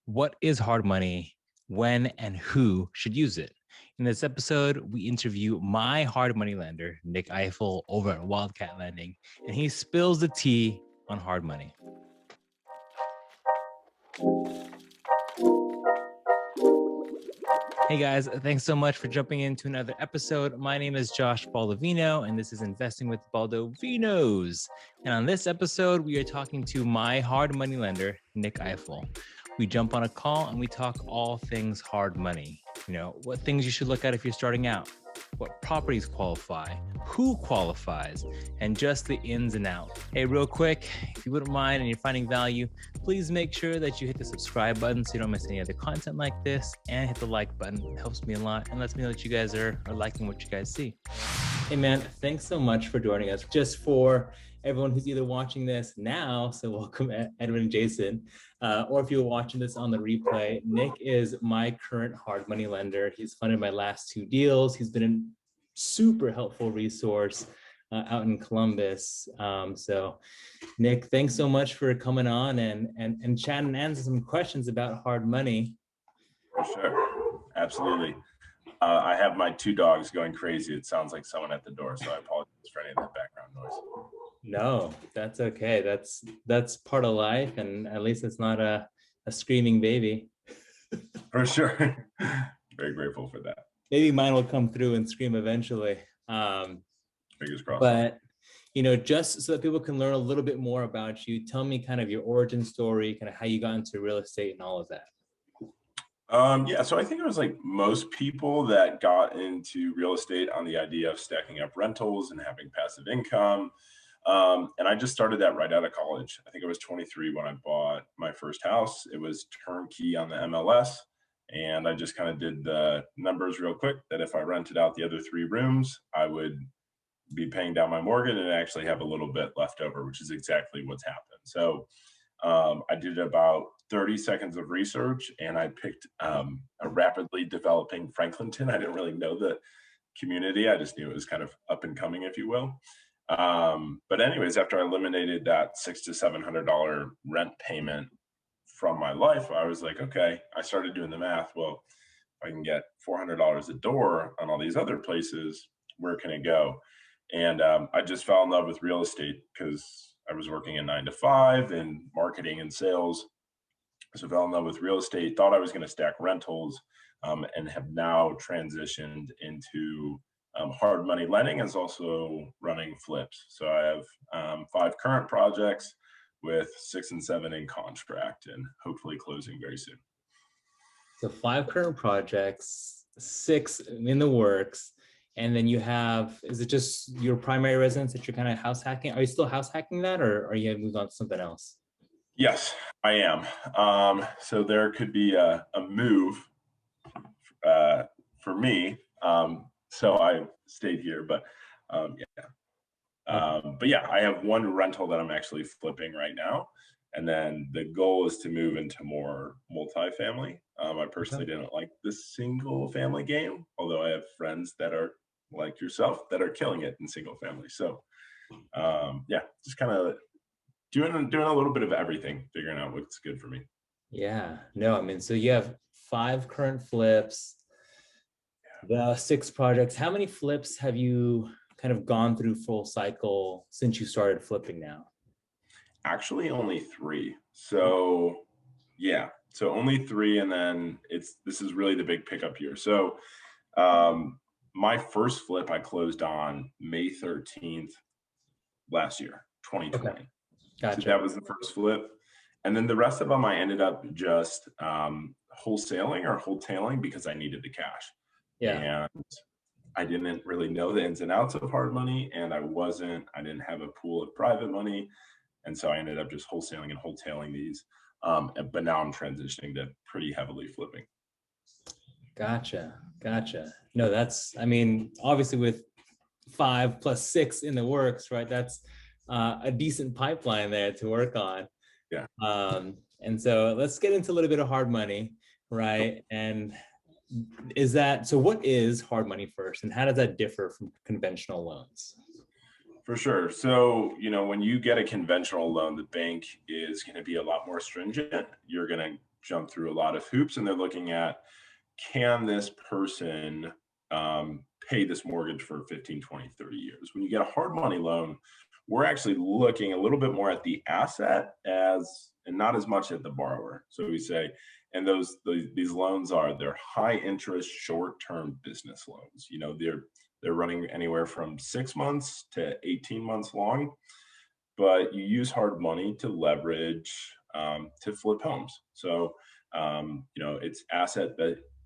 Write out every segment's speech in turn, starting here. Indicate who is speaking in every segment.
Speaker 1: What is hard money? When and who should use it? In this episode, we interview my hard money lender, Nick Eifel, over at Wildcat Lending, and he spills the tea on hard money. Hey guys, thanks so much for jumping into another episode. My name is Josh Baldovino, and this is Investing with Baldovinos. And on this episode, we are talking to my hard money lender, Nick Eifel. We jump on a call and we talk all things hard money. You know, what things you should look at if you're starting out, what properties qualify, who qualifies, and just the ins and outs. Hey, real quick, if you wouldn't mind and you're finding value, please make sure that you hit the subscribe button so you don't miss any other content like this, and hit the like button. It helps me a lot and lets me know that you guys are liking what you guys see. Hey man, thanks so much for joining us. Just for everyone who's either watching this now, so welcome Edwin and Jason, or if you're watching this on the replay, Nick is my current hard money lender. He's funded my last two deals. He's been a super helpful resource out in Columbus. So Nick, thanks so much for coming on and chatting and answering some questions about hard money.
Speaker 2: For sure. Absolutely. I have my two dogs going crazy. It sounds like someone at the door, so I apologize for any of that background noise.
Speaker 1: No, that's okay. That's part of life, and at least it's not a screaming baby.
Speaker 2: For sure. Very grateful for that.
Speaker 1: Maybe mine will come through and scream eventually.
Speaker 2: Fingers crossed.
Speaker 1: But, you know, just so that people can learn a little bit more about you, tell me kind of your origin story, kind of how you got into real estate and all of that.
Speaker 2: Yeah, so I think it was like most people that got into real estate on the idea of stacking up rentals and having passive income. And I just started that right out of college. I think I was 23 when I bought my first house. It was turnkey on the MLS. And I just kind of did the numbers real quick that if I rented out the other 3 rooms, I would be paying down my mortgage and actually have a little bit left over, which is exactly what's happened. So I did about 30 seconds of research and I picked a rapidly developing Franklinton. I didn't really know the community. I just knew it was kind of up and coming, if you will. But anyways, after I eliminated that $600 to $700 rent payment from my life, I was like, okay, I started doing the math. Well, if I can get $400 a door on all these other places, where can it go? And I just fell in love with real estate because I was working a 9 to 5 in marketing and sales. So I fell in love with real estate, thought I was going to stack rentals, and have now transitioned into hard money lending, as also running flips. So I have 5 current projects with 6 and 7 in contract and hopefully closing very soon.
Speaker 1: So 5 current projects, 6 in the works. And then you have, is it just your primary residence that you're kind of house hacking? Are you still house hacking that, or are you moved on to something else?
Speaker 2: Yes, I am. So there could be a move for me. So I stayed here, but yeah. But yeah, I have one rental that I'm actually flipping right now. And then the goal is to move into more multifamily. I personally didn't like the single family game, although I have friends that are like yourself that are killing it in single family. So yeah, just kind of doing a little bit of everything, figuring out what's good for me.
Speaker 1: Yeah, no, I mean, so you have 5 current flips, the 6 projects. How many flips have you kind of gone through full cycle since you started flipping now?
Speaker 2: Actually, only 3. So yeah, so only 3, and then this is really the big pickup here. So my first flip I closed on May 13th last year, 2020. Okay.
Speaker 1: Gotcha.
Speaker 2: So that was the first flip. And then the rest of them I ended up just wholesaling or wholetailing because I needed the cash.
Speaker 1: Yeah.
Speaker 2: And I didn't really know the ins and outs of hard money, and I didn't have a pool of private money. And so I ended up just wholesaling and wholetailing these. But now I'm transitioning to pretty heavily flipping.
Speaker 1: Gotcha. No, that's, I mean, obviously with 5 plus 6 in the works, right? That's a decent pipeline there to work on.
Speaker 2: Yeah.
Speaker 1: And so let's get into a little bit of hard money, right? And so what is hard money first, and how does that differ from conventional loans?
Speaker 2: For sure. So, when you get a conventional loan, the bank is going to be a lot more stringent. You're going to jump through a lot of hoops, and they're looking at, can this person pay this mortgage for 15, 20, 30 years? When you get a hard money loan, we're actually looking a little bit more at the asset and not as much at the borrower. So we say, and these loans they're high interest, short term business loans. They're running anywhere from 6 months to 18 months long, but you use hard money to leverage to flip homes. So it's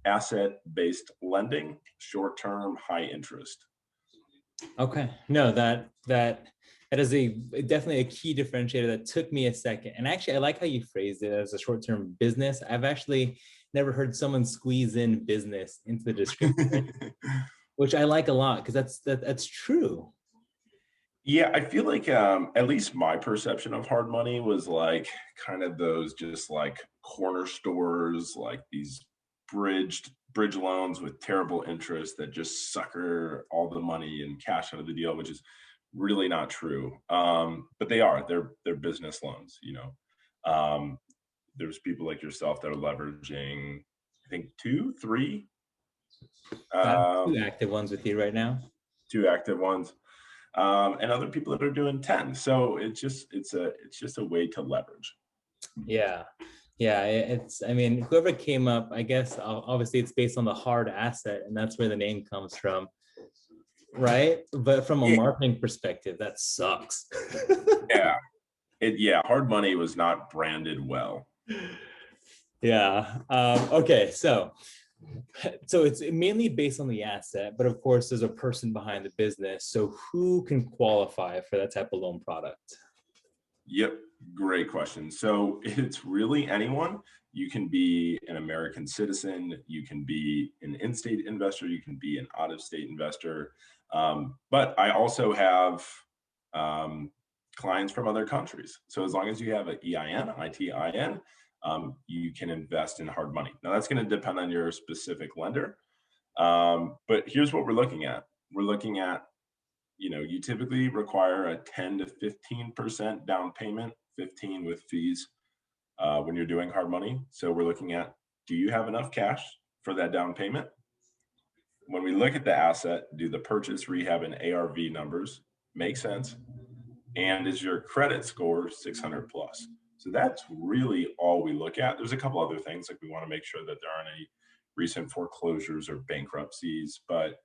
Speaker 2: asset-based lending, short-term, high interest.
Speaker 1: Okay. No, that is definitely a key differentiator that took me a second. And actually, I like how you phrased it as a short-term business. I've actually never heard someone squeeze in business into the description, which I like a lot because that's true.
Speaker 2: Yeah, I feel like at least my perception of hard money was like kind of those just like corner stores, like these bridge loans with terrible interest that just sucker all the money and cash out of the deal, which is really not true. But they're business loans. There's people like yourself that are leveraging, I think two, three,
Speaker 1: Two active ones with you right now.
Speaker 2: two active ones. And other people that are doing 10. So it's just a way to leverage.
Speaker 1: Yeah. I mean, whoever came up, I guess, obviously it's based on the hard asset, and that's where the name comes from, right? But from a marketing perspective, that sucks.
Speaker 2: Hard money was not branded well.
Speaker 1: Yeah. Okay. So it's mainly based on the asset, but of course, there's a person behind the business. So who can qualify for that type of loan product?
Speaker 2: Yep. Great question. So it's really anyone. You can be an American citizen. You can be an in-state investor. You can be an out-of-state investor. But I also have clients from other countries. So as long as you have an EIN, you can invest in hard money. Now that's going to depend on your specific lender. But here's what we're looking at. We're looking at, you typically require a 10 to 15% down payment, 15 with fees when you're doing hard money. So we're looking at, do you have enough cash for that down payment? When we look at the asset, do the purchase, rehab, and ARV numbers make sense? And is your credit score 600 plus? So that's really all we look at. There's a couple other things, like we want to make sure that there aren't any recent foreclosures or bankruptcies, but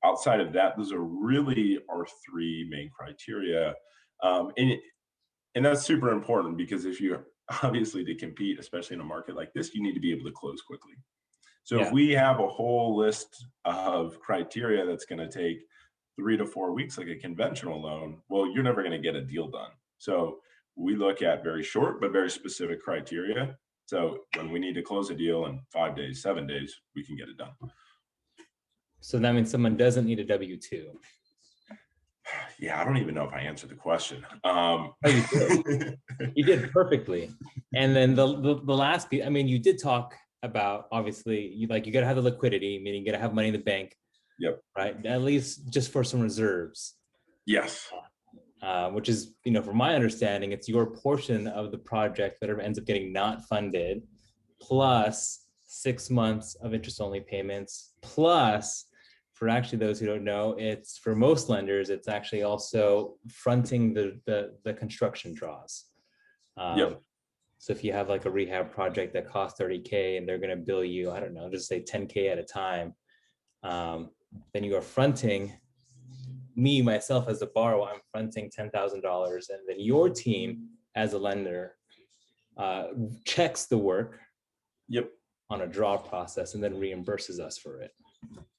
Speaker 2: outside of that, those are really our three main criteria. And that's super important because if you obviously to compete, especially in a market like this, you need to be able to close quickly. So if we have a whole list of criteria that's going to take 3 to 4 weeks, like a conventional loan, well, you're never going to get a deal done. So we look at very short, but very specific criteria. So when we need to close a deal in 5 days, 7 days, we can get it done.
Speaker 1: So that means someone doesn't need a W-2.
Speaker 2: Yeah, I don't even know if I answered the question.
Speaker 1: You did. You did perfectly. And then the last piece, I mean, you did talk about, obviously, you got to have the liquidity, meaning you got to have money in the bank.
Speaker 2: Yep.
Speaker 1: Right. At least just for some reserves.
Speaker 2: Yes.
Speaker 1: Which is, from my understanding, it's your portion of the project that ends up getting not funded, plus 6 months of interest-only payments, plus, for actually those who don't know, it's for most lenders, it's actually also fronting the construction draws.
Speaker 2: Yep.
Speaker 1: So if you have like a rehab project that costs $30K and they're going to bill you, I don't know, just say $10K at a time, then you are fronting myself as a borrower, I'm fronting $10,000, and then your team as a lender checks the work on a draw process and then reimburses us for it.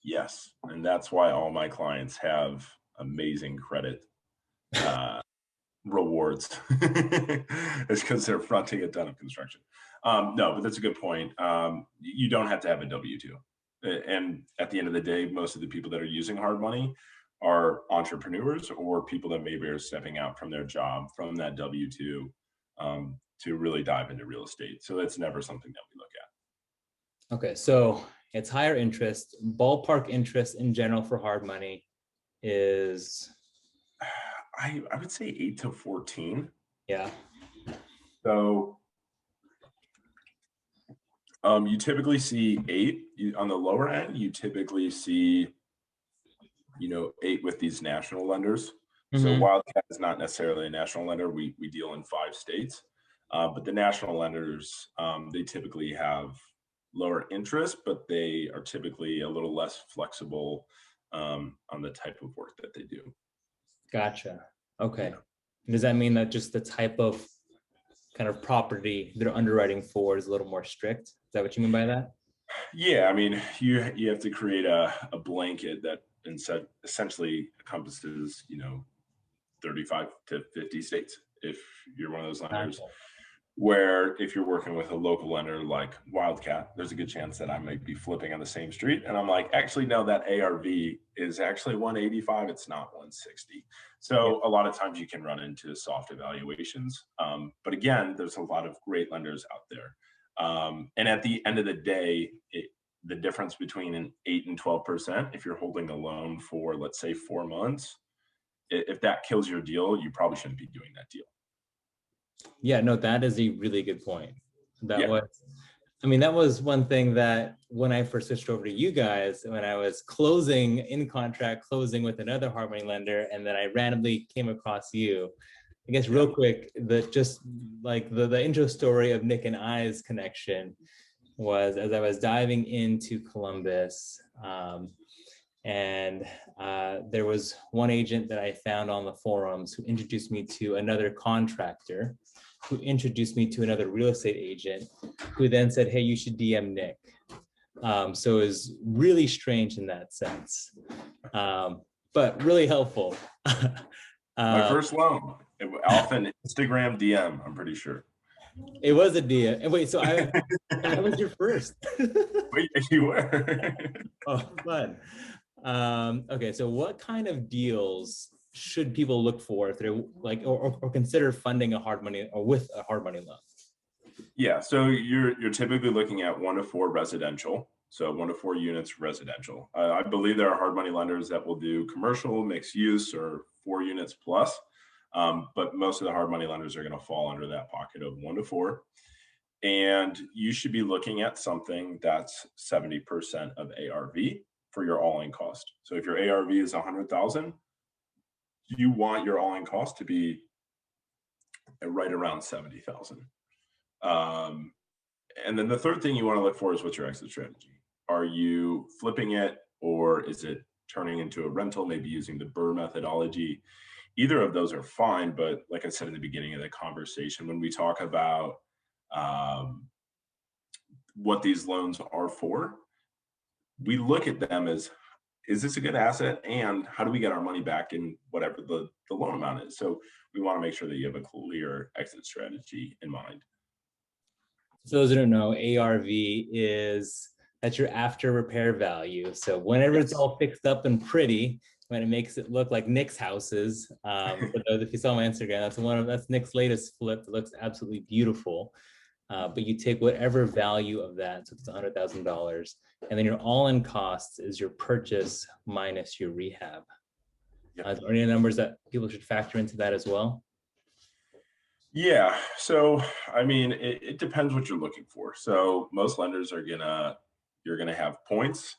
Speaker 2: Yes. And that's why all my clients have amazing credit rewards. It's because they're fronting a ton of construction. No, but that's a good point. You don't have to have a W-2. And at the end of the day, most of the people that are using hard money are entrepreneurs or people that maybe are stepping out from their job, from that W-2, to really dive into real estate. So that's never something that we look at.
Speaker 1: Okay, so it's higher interest. Ballpark interest in general for hard money is?
Speaker 2: I would say 8 to 14.
Speaker 1: Yeah.
Speaker 2: So You typically see 8. On the lower end, you typically see, 8 with these national lenders. So
Speaker 1: Mm-hmm.
Speaker 2: Wildcat is not necessarily a national lender. We deal in 5 states, but the national lenders, they typically have lower interest, but they are typically a little less flexible on the type of work that they do.
Speaker 1: Gotcha. Okay.
Speaker 2: Yeah.
Speaker 1: Does that mean that just the type of kind of property they're underwriting for is a little more strict? Is that what you mean by that?
Speaker 2: Yeah, I mean, you have to create a blanket that essentially encompasses, 35 to 50 states if you're one of those lenders.
Speaker 1: Gotcha.
Speaker 2: Where if you're working with a local lender like Wildcat, there's a good chance that I might be flipping on the same street. And I'm like, actually, no, that ARV is actually 185. It's not 160.
Speaker 1: Yeah.
Speaker 2: So a lot of times you can run into soft evaluations. But again, there's a lot of great lenders out there. And at the end of the day, the difference between an 8 and 12%, if you're holding a loan for, let's say, 4 months, if that kills your deal, you probably shouldn't be doing that deal.
Speaker 1: Yeah, no, that is a really good point. That
Speaker 2: Yeah.
Speaker 1: was, I mean, that was one thing that when I first switched over to you guys, when I was closing in contract, closing with another hard money lender, and then I randomly came across you. I guess real quick, just like the intro story of Nick and I's connection was as I was diving into Columbus, and there was one agent that I found on the forums who introduced me to another contractor, who introduced me to another real estate agent, who then said, hey, you should DM Nick. So it was really strange in that sense, but really helpful.
Speaker 2: My first loan, off an Instagram DM, I'm pretty sure.
Speaker 1: It was a DM. And wait, so I was your first.
Speaker 2: Wait, you were.
Speaker 1: Oh, fun. Okay, so what kind of deals should people look for if they're like or consider funding a hard money or with a hard money loan?
Speaker 2: Yeah, so you're typically looking at 1 to 4 residential, so 1 to 4 units residential. I believe there are hard money lenders that will do commercial, mixed use, or 4 units plus, but most of the hard money lenders are going to fall under that pocket of 1 to 4. And you should be looking at something that's 70% of ARV for your all-in cost. So if your ARV is 100,000, you want your all-in cost to be right around 70,000. And then the third thing you want to look for is what's your exit strategy. Are you flipping it, or is it turning into a rental, maybe using the BRRRR methodology? Either of those are fine, but like I said in the beginning of the conversation, when we talk about what these loans are for, we look at them as, is this a good asset, and how do we get our money back in whatever the loan amount is? So we want to make sure that you have a clear exit strategy in mind.
Speaker 1: So those who don't know, ARV is that's your after repair value. So whenever it's all fixed up and pretty, when it makes it look like Nick's houses, for those if you saw my Instagram, that's Nick's latest flip. It looks absolutely beautiful. But you take whatever value of that, so it's $100,000, and then your all-in costs is your purchase minus your rehab. Are there any numbers that people should factor into that as well?
Speaker 2: Yeah, so I mean, it depends what you're looking for. So most lenders are you're gonna have points.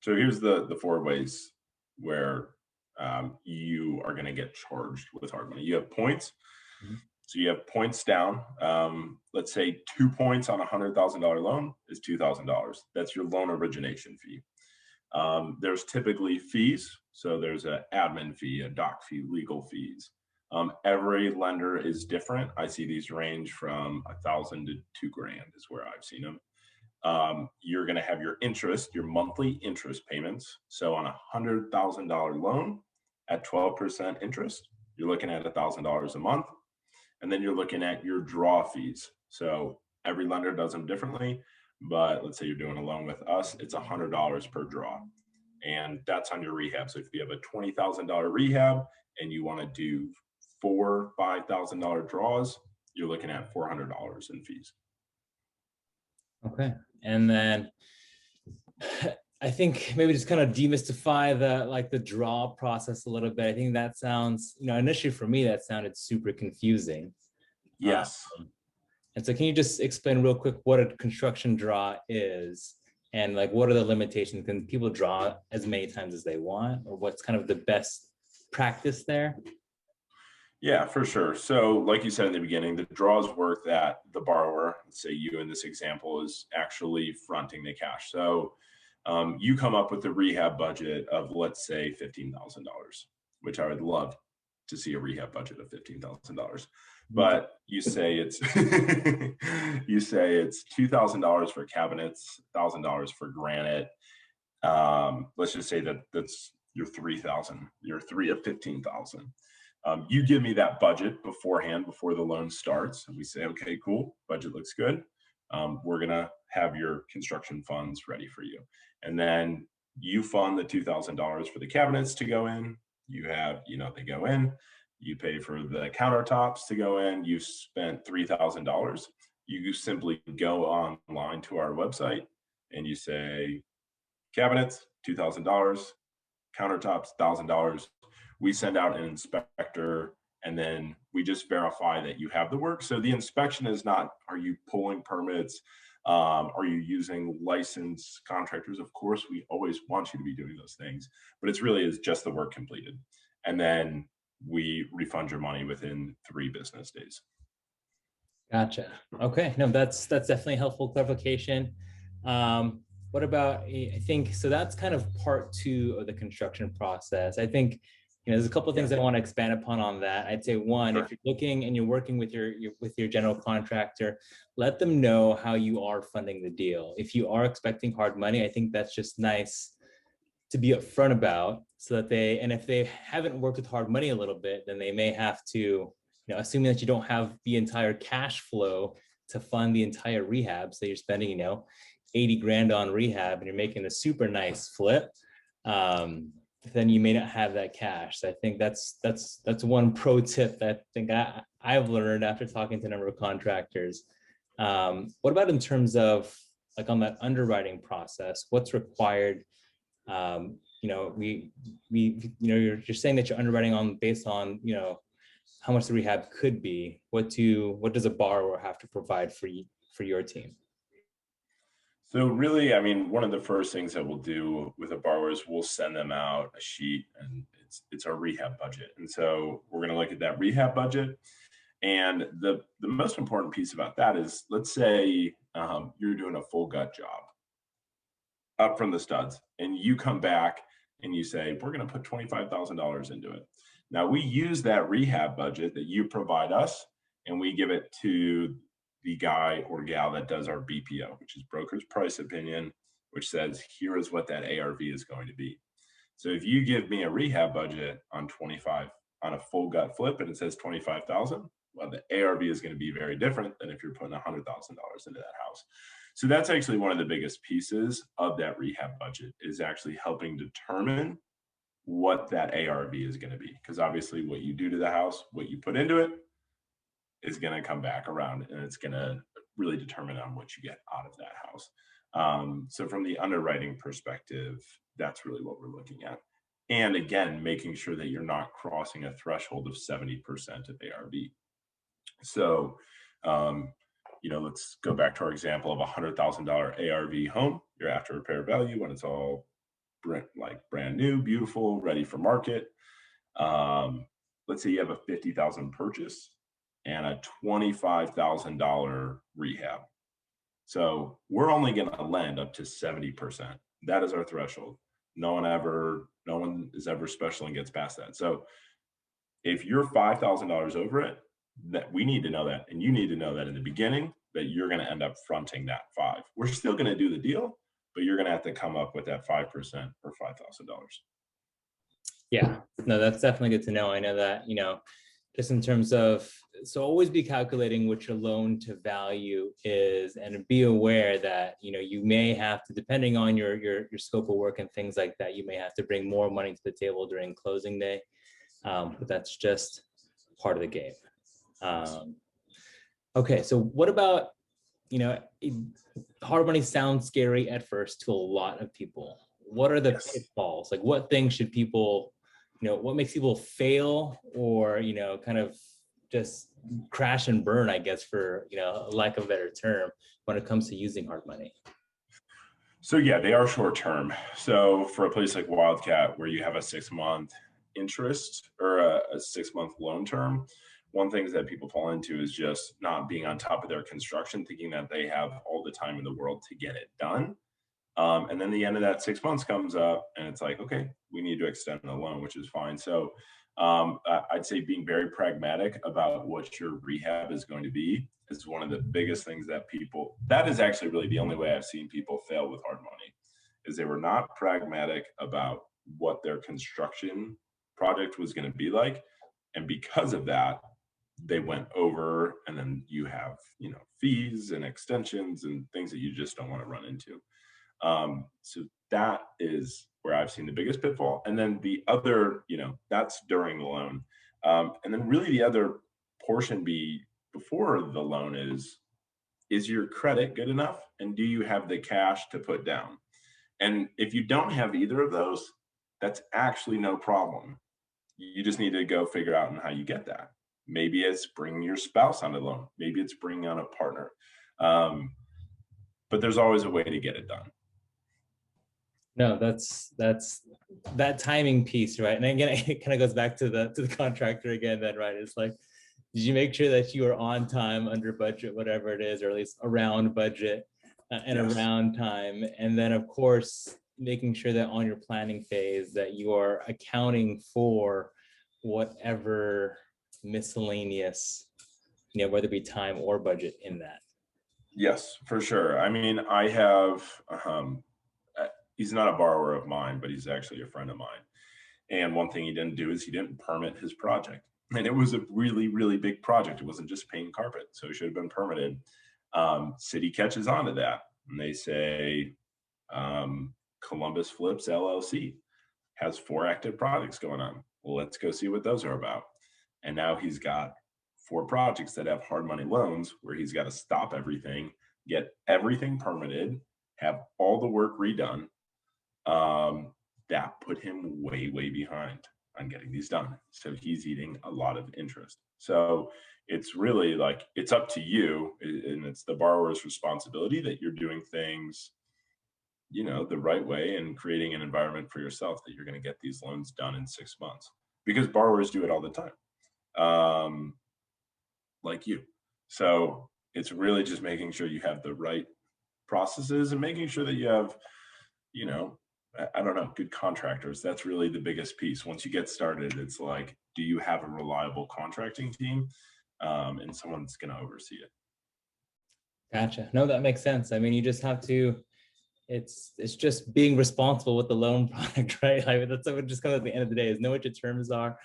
Speaker 2: So here's the 4 ways where you are gonna get charged with hard money. You have points.
Speaker 1: Mhm.
Speaker 2: So you have points down. Let's say 2 points on a $100,000 loan is $2,000. That's your loan origination fee. There's typically fees. So there's an admin fee, a doc fee, legal fees. Every lender is different. I see these range from $1,000 to $2,000 is where I've seen them. You're going to have your interest, your monthly interest payments. So on a $100,000 loan at 12% interest, you're looking at $1,000 a month. And then you're looking at your draw fees. So every lender does them differently, but let's say you're doing a loan with us, it's $100 per draw. And that's on your rehab. So if you have a $20,000 rehab and you want to do 4 $5,000 draws, you're looking at $400 in fees.
Speaker 1: Okay. And then I think maybe just kind of demystify the draw process a little bit. I think that sounds, initially for me, that sounded super confusing.
Speaker 2: Yes.
Speaker 1: And so can you just explain real quick what a construction draw is and like what are the limitations? Can people draw as many times as they want, or what's kind of the best practice there?
Speaker 2: Yeah, for sure. So, like you said in the beginning, the draws work that the borrower, let's say you in this example, is actually fronting the cash. So, you come up with a rehab budget of, let's say, $15,000, which I would love to see a rehab budget of $15,000. But you say it's you say it's $2,000 for cabinets, $1,000 for granite. Let's just say that that's your 3,000, your three of 15,000. You give me that budget beforehand before the loan starts, and we say, okay, cool, budget looks good. We're gonna have your construction funds ready for you, and then you fund the $2,000 for the cabinets to go in. You have, they go in. You pay for the countertops to go in. You spent $3,000. You simply go online to our website and you say cabinets, $2,000, countertops, $1,000. We send out an inspector and then we just verify that you have the work. So the inspection is not, are you pulling permits? Are you using licensed contractors? Of course, we always want you to be doing those things, but it's really is just the work completed. And then we refund your money within 3 business days.
Speaker 1: Gotcha. Okay. No, that's definitely helpful clarification. What about, I think, so that's kind of part two of the construction process. I think, there's a couple of things I want to expand upon on that. I'd say one,
Speaker 2: Sure.
Speaker 1: if you're looking and you're working with your general contractor, let them know how you are funding the deal. If you are expecting hard money, I think that's just nice to be upfront about, so that and if they haven't worked with hard money a little bit, then they may have to, assuming that you don't have the entire cash flow to fund the entire rehab. So you're spending, 80 grand on rehab and you're making a super nice flip. Then you may not have that cash. So I think that's one pro tip that I think I've learned after talking to a number of contractors. What about in terms of like on that underwriting process? What's required? You're saying that you're underwriting based on how much the rehab could be. What does a borrower have to provide for your team?
Speaker 2: So really, I mean, one of the first things that we'll do with a borrower is we'll send them out a sheet, and it's our rehab budget. And so we're going to look at that rehab budget. And the most important piece about that is, let's say you're doing a full gut job up from the studs, and you come back and you say, we're going to put $25,000 into it. Now we use that rehab budget that you provide us, and we give it to the guy or gal that does our BPO, which is broker's price opinion, which says, here is what that ARV is going to be. So if you give me a rehab budget on 25 on a full gut flip and it says 25,000, well, the ARV is going to be very different than if you're putting $100,000 into that house. So that's actually one of the biggest pieces of that rehab budget, is actually helping determine what that ARV is going to be. Because obviously what you do to the house, what you put into it, is going to come back around, and it's going to really determine on what you get out of that house. So from the underwriting perspective, that's really what we're looking at. And again, making sure that you're not crossing a threshold of 70% of ARV. So, let's go back to our example of a $100,000 ARV home, your after repair value when it's all brand new, beautiful, ready for market. Let's say you have a 50,000 purchase and a $25,000 rehab. So we're only going to lend up to 70%. That is our threshold. No one is ever special and gets past that. So if you're $5,000 over it, that we need to know that, and you need to know that in the beginning, that you're going to end up fronting that 5. We're still going to do the deal, but you're going to have to come up with that 5% or $5,000.
Speaker 1: Yeah, no, that's definitely good to know. I know that, just in terms of, so always be calculating what your loan to value is, and be aware that, you may have to, depending on your scope of work and things like that, you may have to bring more money to the table during closing day. But that's just part of the game. Okay, so what about, hard money sounds scary at first to a lot of people. What are the pitfalls? Like, what things should people, what makes people fail, or, kind of just crash and burn, I guess, for lack of a better term, when it comes to using hard money?
Speaker 2: So yeah, they are short term. So for a place like Wildcat, where you have a 6 month interest or a 6 month loan term, one thing that people fall into is just not being on top of their construction, thinking that they have all the time in the world to get it done. And then the end of that 6 months comes up, and it's like, okay, we need to extend the loan, which is fine. So I'd say being very pragmatic about what your rehab is going to be is one of the biggest things that people, that is actually really the only way I've seen people fail with hard money, is they were not pragmatic about what their construction project was going to be like. And because of that, they went over, and then you have, fees and extensions and things that you just don't want to run into. So that is where I've seen the biggest pitfall. And then the other, that's during the loan. And then really the other portion be before the loan is your credit good enough? And do you have the cash to put down? And if you don't have either of those, that's actually no problem. You just need to go figure out how you get that. Maybe it's bringing your spouse on the loan. Maybe it's bringing on a partner. But there's always a way to get it done.
Speaker 1: No, that's that timing piece, right? And again, it kind of goes back to the contractor again. Then, right? It's like, did you make sure that you are on time, under budget, whatever it is, or at least around budget and
Speaker 2: Yes.
Speaker 1: around time? And then, of course, making sure that on your planning phase that you are accounting for whatever miscellaneous, whether it be time or budget in that.
Speaker 2: Yes, for sure. I mean, I have, he's not a borrower of mine, but he's actually a friend of mine. And one thing he didn't do is he didn't permit his project. And it was a really, really big project. It wasn't just painting carpet. So it should have been permitted. City catches on to that. And they say, Columbus Flips LLC has 4 active projects going on. Well, let's go see what those are about. And now he's got 4 projects that have hard money loans where he's got to stop everything, get everything permitted, have all the work redone. That put him way, way behind on getting these done. So he's eating a lot of interest. So it's really like, it's up to you, and it's the borrower's responsibility that you're doing things, the right way, and creating an environment for yourself that you're going to get these loans done in 6 months, because borrowers do it all the time. Like you. So it's really just making sure you have the right processes and making sure that you have, I don't know, good contractors. That's really the biggest piece. Once you get started, it's like, do you have a reliable contracting team and someone that's going to oversee it?
Speaker 1: Gotcha. No, that makes sense. I mean, you just have to, it's just being responsible with the loan product, right? Like that's what just comes at the end of the day, is know what your terms are.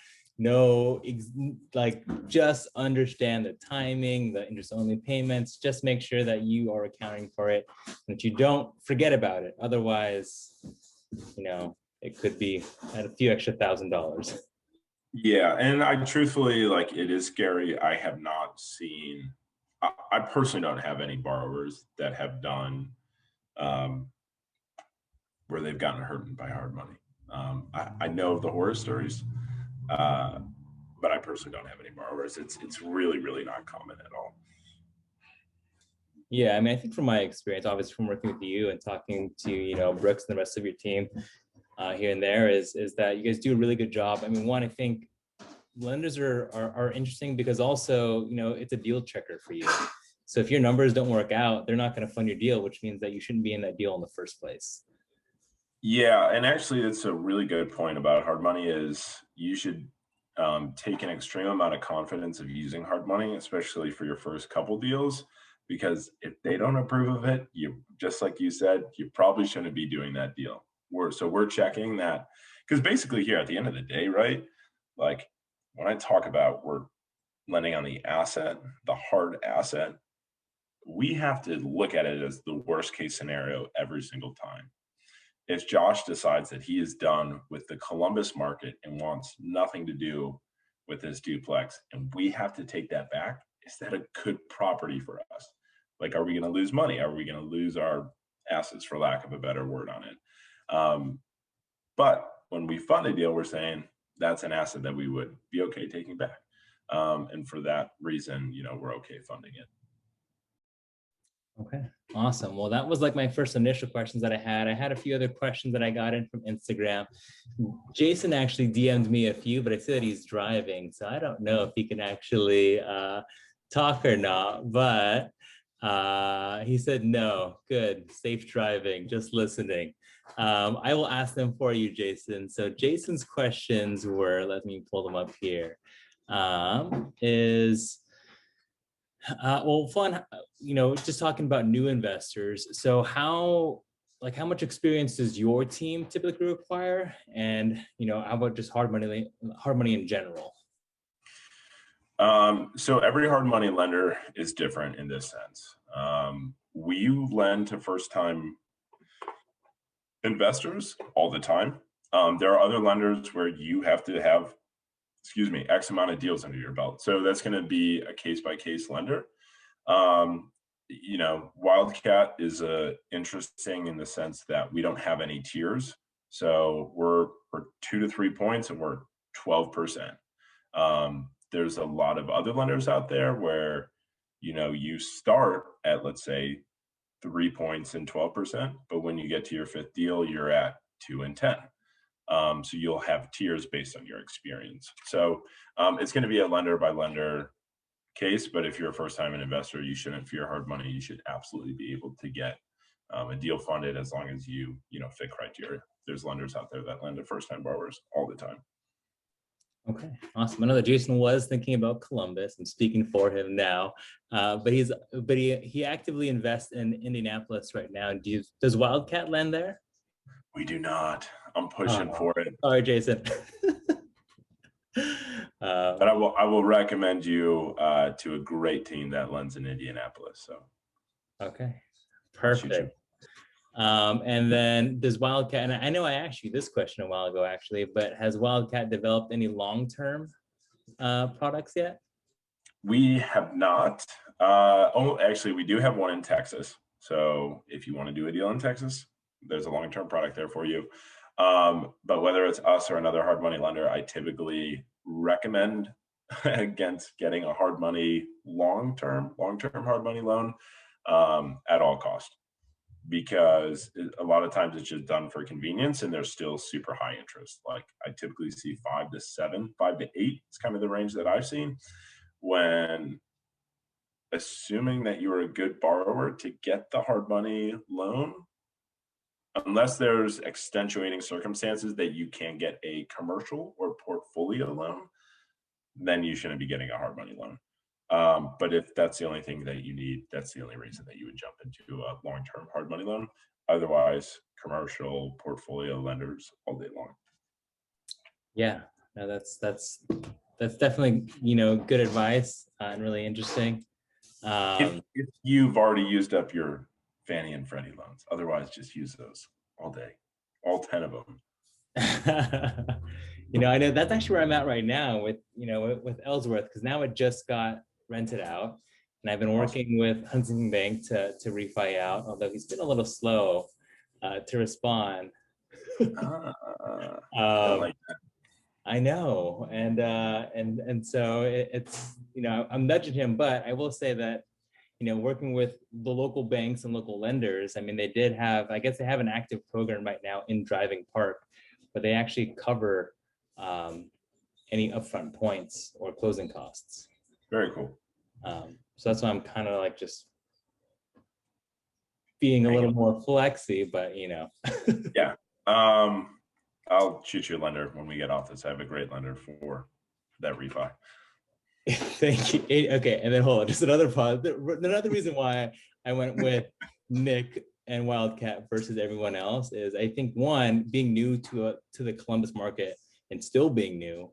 Speaker 1: Just understand the timing, the interest only payments, just make sure that you are accounting for it, that you don't forget about it. Otherwise, it could be at a few extra $1,000.
Speaker 2: Yeah. And I truthfully, it is scary. I have not seen, I personally don't have any borrowers that have done where they've gotten hurt by hard money. I know of the horror stories, but I personally don't have any borrowers. It's really, really not common at all.
Speaker 1: Yeah, I mean, I think from my experience, obviously from working with you and talking to, Brooks and the rest of your team here and there, is that you guys do a really good job. I mean, one, I think lenders are interesting because also, it's a deal checker for you. So if your numbers don't work out, they're not going to fund your deal, which means that you shouldn't be in that deal in the first place.
Speaker 2: Yeah, and actually, it's a really good point about hard money. Is you should take an extreme amount of confidence of using hard money, especially for your first couple deals, because if they don't approve of it, you, just like you said, you probably shouldn't be doing that deal. We're checking that, because basically here at the end of the day, right? Like when I talk about we're lending on the asset, the hard asset, we have to look at it as the worst case scenario every single time. If Josh decides that he is done with the Columbus market and wants nothing to do with his duplex, and we have to take that back, is that a good property for us? Like, are we going to lose money? Are we going to lose our assets, for lack of a better word on it? But when we fund a deal, we're saying that's an asset that we would be okay taking back. And for that reason, we're okay funding it.
Speaker 1: Okay, awesome. Well, that was like my first initial questions that I had. I had a few other questions that I got in from Instagram. Jason actually DM'd me a few, but I see that he's driving, so I don't know if he can actually talk or not, but he said no. Good, safe driving, just listening. I will ask them for you, Jason. So Jason's questions were, let me pull them up here, well, fun, just talking about new investors. So how much experience does your team typically require? And, how about just hard money in general?
Speaker 2: So every hard money lender is different in this sense. We lend to first-time investors all the time. There are other lenders where you have to have, X amount of deals under your belt. So that's going to be a case-by-case lender. Wildcat is interesting in the sense that we don't have any tiers. So we're 2 to 3 points and we're 12%. There's a lot of other lenders out there where, you start at, let's say, 3 points and 12%, but when you get to your fifth deal, you're at 2 and 10. So you'll have tiers based on your experience. So it's going to be a lender by lender case, but if you're a first-time investor, you shouldn't fear hard money. You should absolutely be able to get a deal funded as long as you fit criteria. There's lenders out there that lend to first-time borrowers all the time.
Speaker 1: Okay, awesome. I know that Jason was thinking about Columbus. I'm speaking for him now, but he actively invests in Indianapolis right now. Does Wildcat lend there?
Speaker 2: We do not. I'm pushing for it.
Speaker 1: Sorry, Jason.
Speaker 2: But I will recommend you to a great team that lends in Indianapolis. So.
Speaker 1: Okay, perfect. And then does Wildcat, and I know I asked you this question a while ago actually, but has Wildcat developed any long-term products yet?
Speaker 2: We have not. Actually, we do have one in Texas. So if you want to do a deal in Texas, there's a long-term product there for you. But whether it's us or another hard money lender, I typically recommend against getting a hard money long-term hard money loan at all cost, because a lot of times it's just done for convenience and there's still super high interest. Like I typically see 5 to 7, 5 to 8. It's kind of the range that I've seen, when assuming that you're a good borrower to get the hard money loan, unless there's extenuating circumstances that you can get a commercial or portfolio loan, then you shouldn't be getting a hard money loan. But if that's the only thing that you need, that's the only reason that you would jump into a long-term hard money loan. Otherwise, commercial portfolio lenders all day long.
Speaker 1: Yeah, no, that's definitely good advice and really interesting.
Speaker 2: If you've already used up your Fannie and Freddie loans, otherwise just use those all day, all 10 of them.
Speaker 1: I know that's actually where I'm at right now with Ellsworth, because now it just got rented out, and I've been working with Huntington Bank to refi out, although he's been a little slow to respond. I know, and so it's I'm nudging him, but I will say that working with the local banks and local lenders, I mean, they have an active program right now in Driving Park, where they actually cover any upfront points or closing costs.
Speaker 2: Very cool.
Speaker 1: So that's why I'm kind of like just being a little more flexy, but
Speaker 2: Yeah. I'll shoot you a lender when we get off this. I have a great lender for that refi.
Speaker 1: Thank you. Okay, and then hold on, just another pause. Another reason why I went with Nick and Wildcat versus everyone else is, I think, one, being new to the Columbus market and still being new,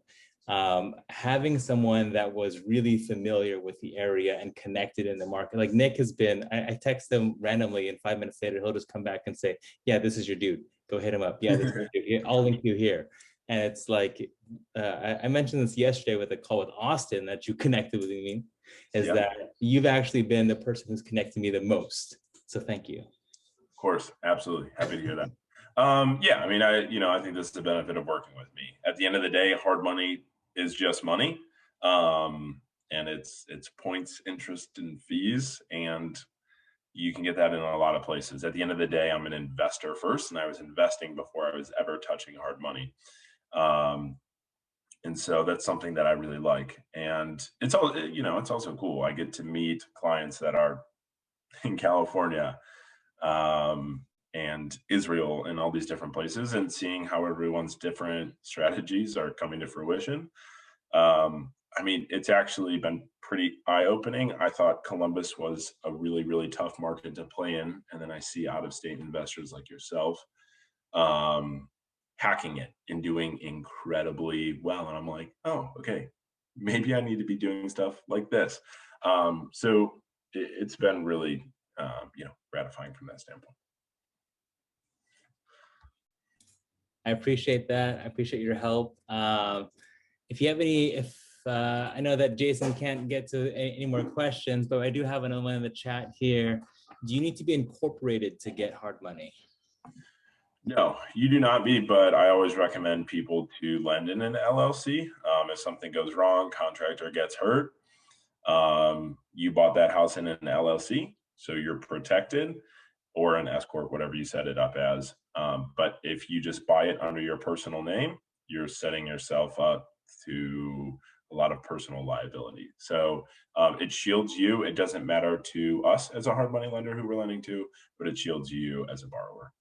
Speaker 1: having someone that was really familiar with the area and connected in the market. Like Nick has been, I text him randomly, and 5 minutes later he'll just come back and say, yeah, this is your dude, go hit him up. Yeah, this is your dude. I'll link you here. And it's like, I mentioned this yesterday with a call with Austin that you connected with me, is that you've actually been the person who's connected me the most. So thank you.
Speaker 2: Of course, absolutely. Happy to hear that. I mean, I think this is the benefit of working with me. At the end of the day, hard money is just money. And it's points, interest, and fees, and you can get that in a lot of places. At the end of the day, I'm an investor first, and I was investing before I was ever touching hard money. Um, and so that's something that I really like. And it's all, it's also cool. I get to meet clients that are in California, and Israel, and all these different places, and seeing how everyone's different strategies are coming to fruition. I mean, it's actually been pretty eye-opening. I thought Columbus was a really, really tough market to play in, and then I see out-of-state investors like yourself, um, hacking it and doing incredibly well. And I'm like, oh, okay, maybe I need to be doing stuff like this. So it's been really, gratifying from that standpoint.
Speaker 1: I appreciate that. I appreciate your help. If you have I know that Jason can't get to any more questions, but I do have another one in the chat here. Do you need to be incorporated to get hard money?
Speaker 2: No, you do not be, but I always recommend people to lend in an LLC. If something goes wrong, contractor gets hurt, you bought that house in an LLC, so you're protected, or an S corp, whatever you set it up as. But if you just buy it under your personal name, you're setting yourself up to a lot of personal liability. So it shields you. It doesn't matter to us as a hard money lender who we're lending to, but it shields you as a borrower.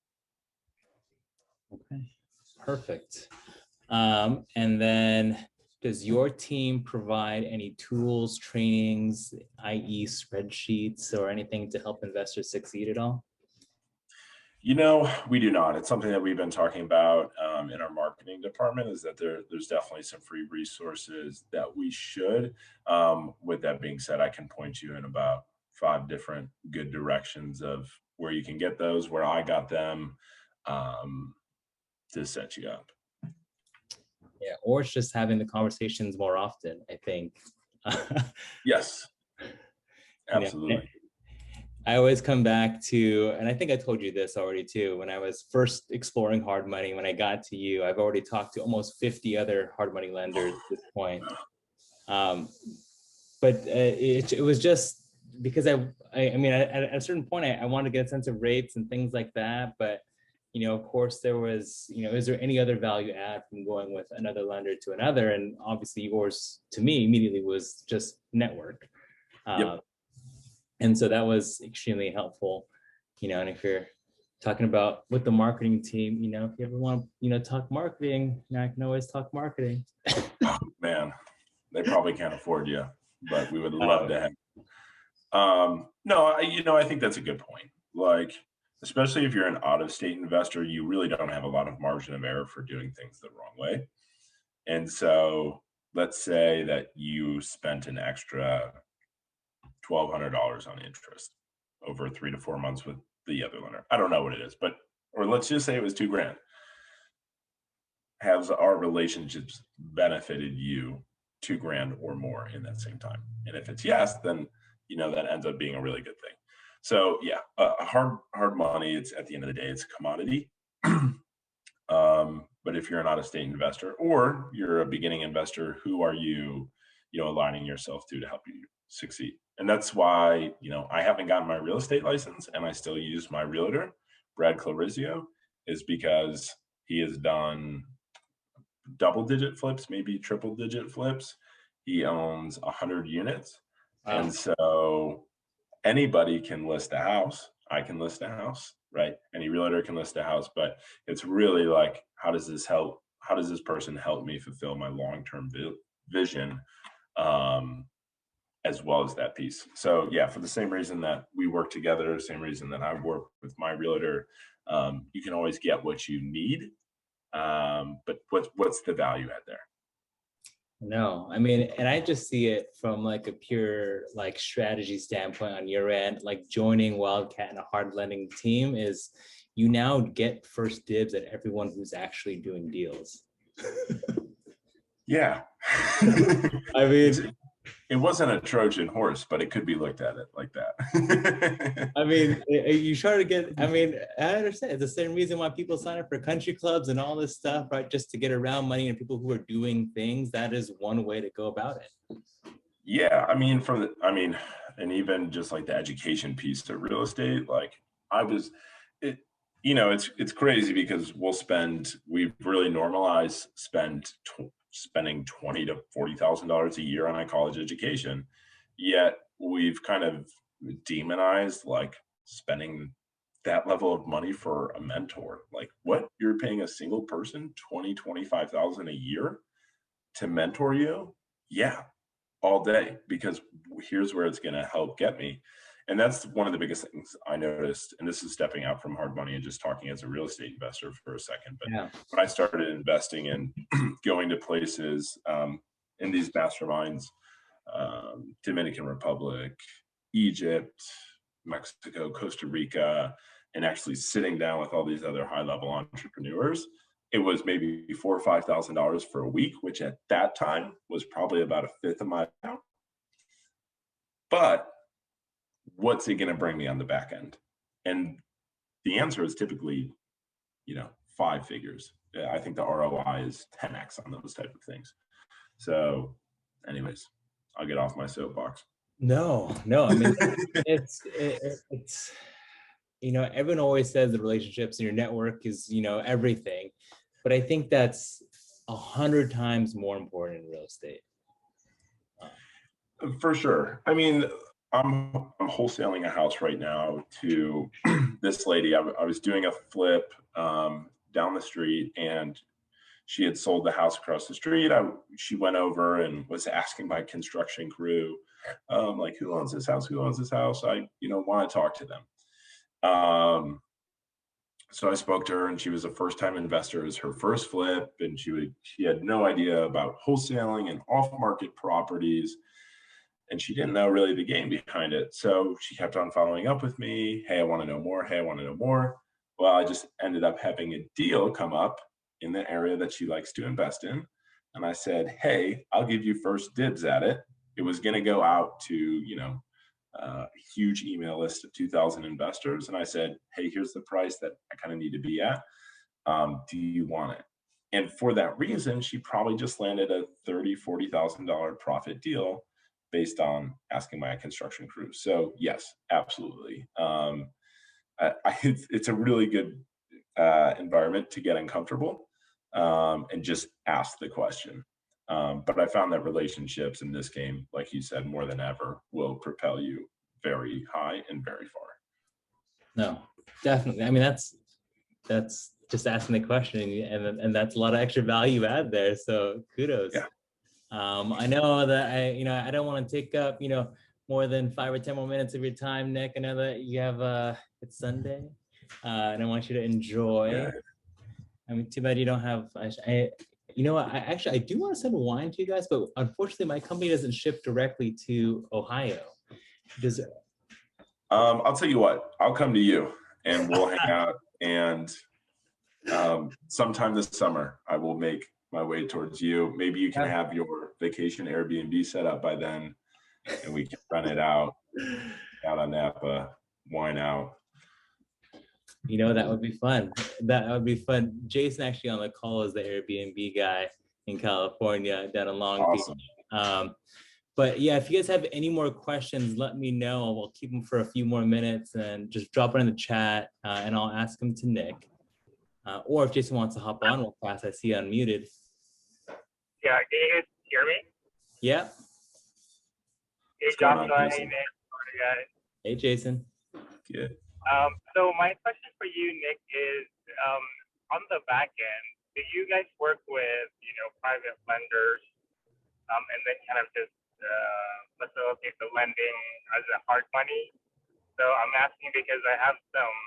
Speaker 1: Okay, perfect. And then does your team provide any tools, trainings, i.e. spreadsheets, or anything to help investors succeed at all?
Speaker 2: We do not. It's something that we've been talking about in our marketing department, is that there's definitely some free resources that we should. With that being said, I can point you in about 5 different good directions of where you can get those, where I got them, to set you up.
Speaker 1: Yeah, or it's just having the conversations more often, I think.
Speaker 2: Yes, absolutely.
Speaker 1: Yeah. I always come back to, and I think I told you this already too, when I was first exploring hard money, when I got to you, I've already talked to almost 50 other hard money lenders at this point. But it was just because I mean, at a certain point, I wanted to get a sense of rates and things like that. But, of course, there was, is there any other value add from going with another lender to another? And obviously yours, to me, immediately was just network.
Speaker 2: Yep.
Speaker 1: And so that was extremely helpful, and if you're talking about with the marketing team, if you ever want to, talk marketing, I can always talk marketing.
Speaker 2: Oh, man, they probably can't afford you, but we would love to have. No, I think that's a good point. Like, especially if you're an out-of-state investor, you really don't have a lot of margin of error for doing things the wrong way. And so let's say that you spent an extra $1,200 on interest over 3 to 4 months with the other lender. I don't know what it is, or let's just say it was $2,000. Has our relationships benefited you $2,000 or more in that same time? And if it's yes, then that ends up being a really good thing. So yeah, hard money. It's, at the end of the day, it's a commodity. But if you're an out-of-state investor, or you're a beginning investor, who are you, aligning yourself to help you succeed? And that's why, I haven't gotten my real estate license, and I still use my realtor, Brad Clarizio, is because he has done double-digit flips, maybe triple-digit flips. He owns 100 units. Wow. And so anybody can list a house. I can list a house, right? Any realtor can list a house, but it's really like, how does this help? How does this person help me fulfill my long-term vision, as well as that piece? So yeah, for the same reason that we work together, same reason that I work with my realtor, you can always get what you need. But what's the value add there?
Speaker 1: No, I mean, and I just see it from like a pure like strategy standpoint on your end. Like joining Wildcat in a hard lending team is, you now get first dibs at everyone who's actually doing deals.
Speaker 2: Yeah.
Speaker 1: I mean,
Speaker 2: It wasn't a Trojan horse, but it could be looked at it like that.
Speaker 1: I mean, you try to get, I mean, I understand. It's the same reason why people sign up for country clubs and all this stuff, right? Just to get around money and people who are doing things. That is one way to go about it.
Speaker 2: Yeah, I mean, and even just like the education piece to real estate, like I was, it, it's crazy because we've really normalized spending $20,000 to $40,000 a year on a college education, yet we've kind of demonized like spending that level of money for a mentor. Like, what, you're paying a single person 25,000 a year to mentor you? Yeah, all day, because here's where it's going to help get me. And that's one of the biggest things I noticed. And this is stepping out from hard money and just talking as a real estate investor for a second. But
Speaker 1: Yeah.
Speaker 2: when I started investing in going to places in these masterminds, Dominican Republic, Egypt, Mexico, Costa Rica, and actually sitting down with all these other high level entrepreneurs, it was maybe $4,000 or $5,000 for a week, which at that time was probably about a fifth of my account. But what's it going to bring me on the back end? And the answer is typically, five figures. I think the ROI is 10x on those type of things. So, anyways, I'll get off my soapbox.
Speaker 1: No. I mean, it's everyone always says the relationships and your network is everything, but I think that's 100 times more important in real estate.
Speaker 2: For sure. I mean, I'm wholesaling a house right now to this lady. I was doing a flip down the street, and she had sold the house across the street. She went over and was asking my construction crew, like, who owns this house? Who owns this house? I, want to talk to them. So I spoke to her, and she was a first-time investor. It was her first flip, and she had no idea about wholesaling and off-market properties, and she didn't know really the game behind it. So she kept on following up with me. Hey, I want to know more. Hey, I want to know more. Well, I just ended up having a deal come up in the area that she likes to invest in. And I said, hey, I'll give you first dibs at it. It was going to go out to, a huge email list of 2,000 investors. And I said, hey, here's the price that I kind of need to be at. Do you want it? And for that reason, she probably just landed a $30,000, $40,000 profit deal based on asking my construction crew. So yes, absolutely. It's a really good environment to get uncomfortable and just ask the question. But I found that relationships in this game, like you said, more than ever, will propel you very high and very far.
Speaker 1: No, definitely. I mean, that's just asking the question, and that's a lot of extra value add there. So kudos.
Speaker 2: Yeah.
Speaker 1: I know that I don't want to take up more than 5 or 10 more minutes of your time, Nick. I know that you have it's Sunday, and I want you to enjoy.
Speaker 2: Yeah.
Speaker 1: I mean, too bad you don't have. I do want to send wine to you guys, but unfortunately, my company doesn't ship directly to Ohio. Does it?
Speaker 2: I'll tell you what. I'll come to you, and we'll hang out. And sometime this summer, I will make my way towards you. Maybe you can have your vacation Airbnb set up by then, and we can run it out on Napa, wine out.
Speaker 1: That would be fun. That would be fun. Jason actually on the call is the Airbnb guy in California down in Long Beach. But yeah, if you guys have any more questions, let me know. We'll keep them for a few more minutes and just drop it in the chat and I'll ask them to Nick. Or if Jason wants to hop on real fast, I see you unmuted.
Speaker 3: Yeah, can you guys hear me?
Speaker 1: Yeah.
Speaker 3: Hey, Joshua. Hey, Nick. Morning, guys.
Speaker 1: Hey, Jason.
Speaker 2: Good.
Speaker 3: So my question for you, Nick, is on the back end, do you guys work with, private lenders and then kind of just facilitate the lending as a hard money? So I'm asking because I have some,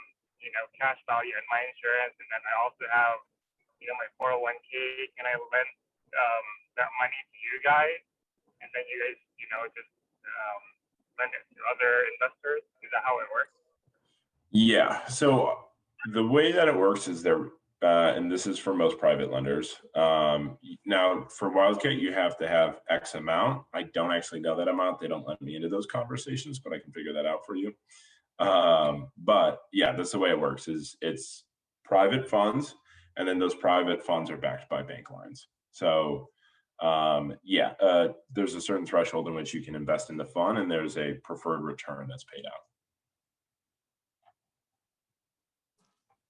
Speaker 3: cash value in my insurance, and then I also have, my 401k. Can I lend that money to you guys, and then you guys, just lend it to other investors? Is that how it works?
Speaker 2: Yeah. So the way that it works is And this is for most private lenders. Now, for Wildcat, you have to have X amount. I don't actually know that amount. They don't let me into those conversations, but I can figure that out for you. But yeah, that's the way it works. Is it's private funds, and then those private funds are backed by bank lines. So there's a certain threshold in which you can invest in the fund, and there's a preferred return that's paid out.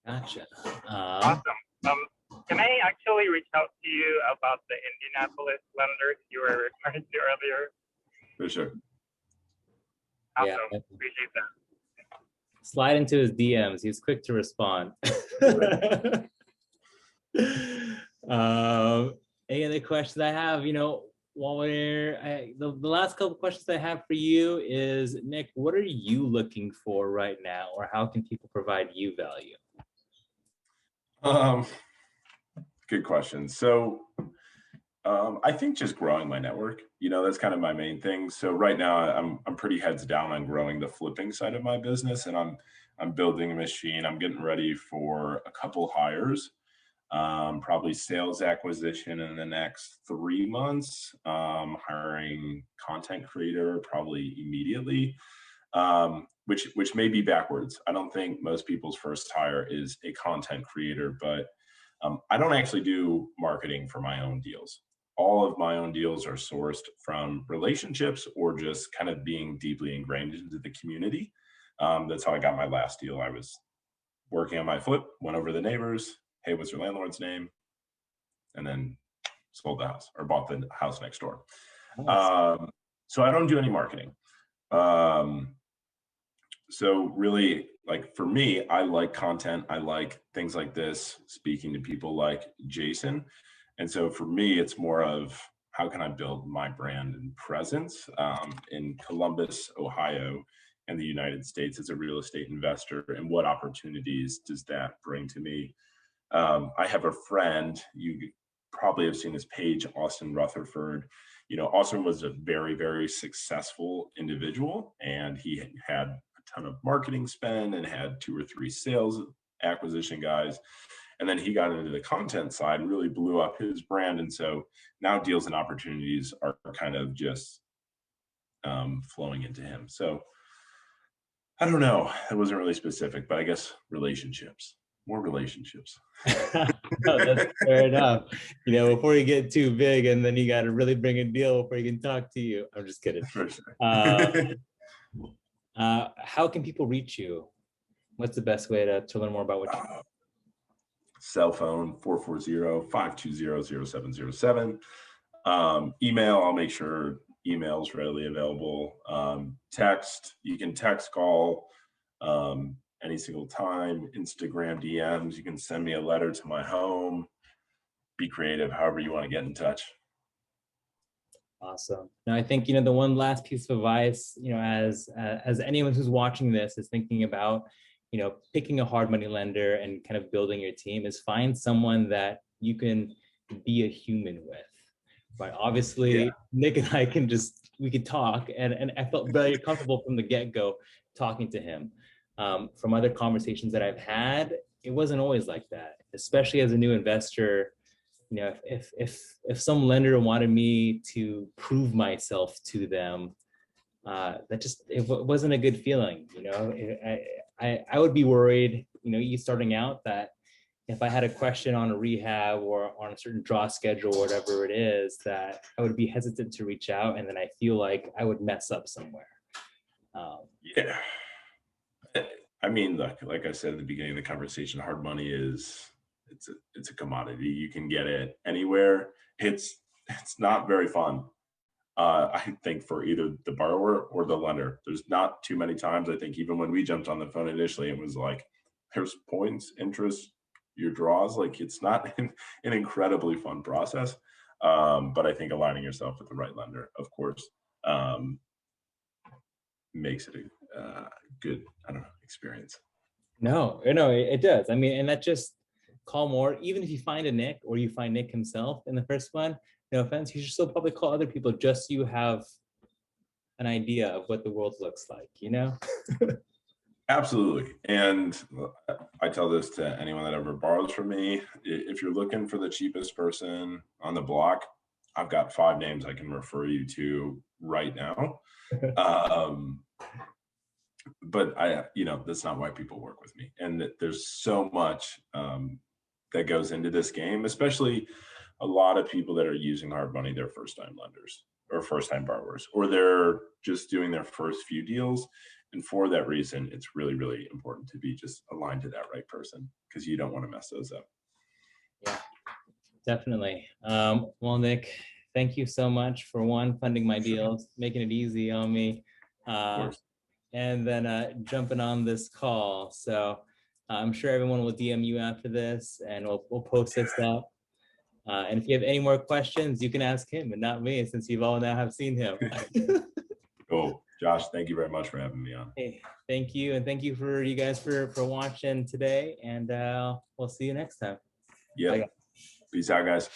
Speaker 1: Gotcha.
Speaker 3: Awesome. Can I actually reach out to you about the Indianapolis lenders you were referring to earlier?
Speaker 2: For sure.
Speaker 3: Awesome.
Speaker 1: Yeah.
Speaker 3: Appreciate that.
Speaker 1: Slide into his DMs. He's quick to respond. Any other questions I have? While the last couple questions I have for you is, Nick, what are you looking for right now, or how can people provide you value?
Speaker 2: Good question. So I think just growing my network, that's kind of my main thing. So right now I'm pretty heads down on growing the flipping side of my business, and I'm building a machine. I'm getting ready for a couple hires, probably sales acquisition in the next 3 months, hiring content creator probably immediately, which may be backwards. I don't think most people's first hire is a content creator, but I don't actually do marketing for my own deals. All of my own deals are sourced from relationships or just kind of being deeply ingrained into the community. That's how I got my last deal. I was working on my flip, went over to the neighbors. Hey, what's your landlord's name? And then sold the house or bought the house next door.
Speaker 1: Nice.
Speaker 2: So I don't do any marketing. So really, like for me, I like content. I like things like this, speaking to people like Jason. And so for me, it's more of how can I build my brand and presence in Columbus, Ohio, and the United States as a real estate investor, and what opportunities does that bring to me? I have a friend, you probably have seen his page, Austin Rutherford. Austin was a very, very successful individual, and he had a ton of marketing spend and had 2 or 3 sales acquisition guys. And then he got into the content side and really blew up his brand. And so now deals and opportunities are kind of just flowing into him. So I don't know. It wasn't really specific, but I guess relationships, more relationships.
Speaker 1: No, that's fair enough. Before you get too big and then you got to really bring a deal before he can talk to you. I'm just kidding.
Speaker 2: For sure.
Speaker 1: How can people reach you? What's the best way to learn more about what you do?
Speaker 2: Cell phone 440-520-0707. Email, I'll make sure email's readily available. Text, you can text, call any single time. Instagram DMs, you can send me a letter to my home. Be creative, however you want to get in touch.
Speaker 1: Awesome. Now, I think, the one last piece of advice, as anyone who's watching this is thinking about, picking a hard money lender and kind of building your team, is find someone that you can be a human with, right? Obviously, yeah. Nick and I we could talk, and I felt very comfortable from the get-go talking to him. From other conversations that I've had, it wasn't always like that, especially as a new investor. If some lender wanted me to prove myself to them, it wasn't a good feeling. I would be worried, you starting out, that if I had a question on a rehab or on a certain draw schedule or whatever it is, that I would be hesitant to reach out, and then I feel like I would mess up somewhere.
Speaker 2: Yeah. I mean, like I said at the beginning of the conversation, hard money it's a commodity. You can get it anywhere. It's not very fun. I think for either the borrower or the lender. There's not too many times. I think even when we jumped on the phone initially, it was like, there's points, interest, your draws. Like, it's not an incredibly fun process. But I think aligning yourself with the right lender, of course, makes it a good, experience.
Speaker 1: No, it does. I mean, and that just call more, even if you find a Nick or you find Nick himself in the first one, no offense, you should still probably call other people just so you have an idea of what the world looks like,
Speaker 2: Absolutely. And I tell this to anyone that ever borrows from me. If you're looking for the cheapest person on the block, I've got 5 names I can refer you to right now. Um, but that's not why people work with me. And there's so much that goes into this game, especially a lot of people that are using hard money, they're first time lenders or first time borrowers, or they're just doing their first few deals. And for that reason, it's really, really important to be just aligned to that right person because you don't want to mess those up.
Speaker 1: Yeah, definitely. Well, Nick, thank you so much for funding my deals, making it easy on me, and then jumping on this call. So I'm sure everyone will DM you after this, and we'll post this up. And if you have any more questions, you can ask him and not me, since you've all now have seen him.
Speaker 2: Cool. Josh, thank you very much for having me on.
Speaker 1: Hey, thank you. And thank you for you guys for watching today. And we'll see you next time.
Speaker 2: Yeah. Peace out, guys.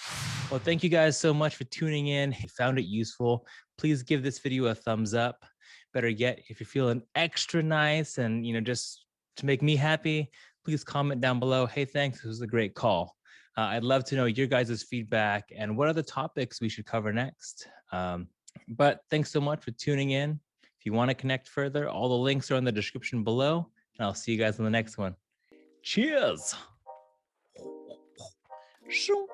Speaker 1: Well, thank you guys so much for tuning in. If you found it useful, please give this video a thumbs up. Better yet, if you're feeling extra nice and, just to make me happy, please comment down below. Hey, thanks. This was a great call. I'd love to know your guys' feedback and what other topics we should cover next. But thanks so much for tuning in. If you want to connect further, all the links are in the description below, and I'll see you guys on the next one. Cheers. Shunk.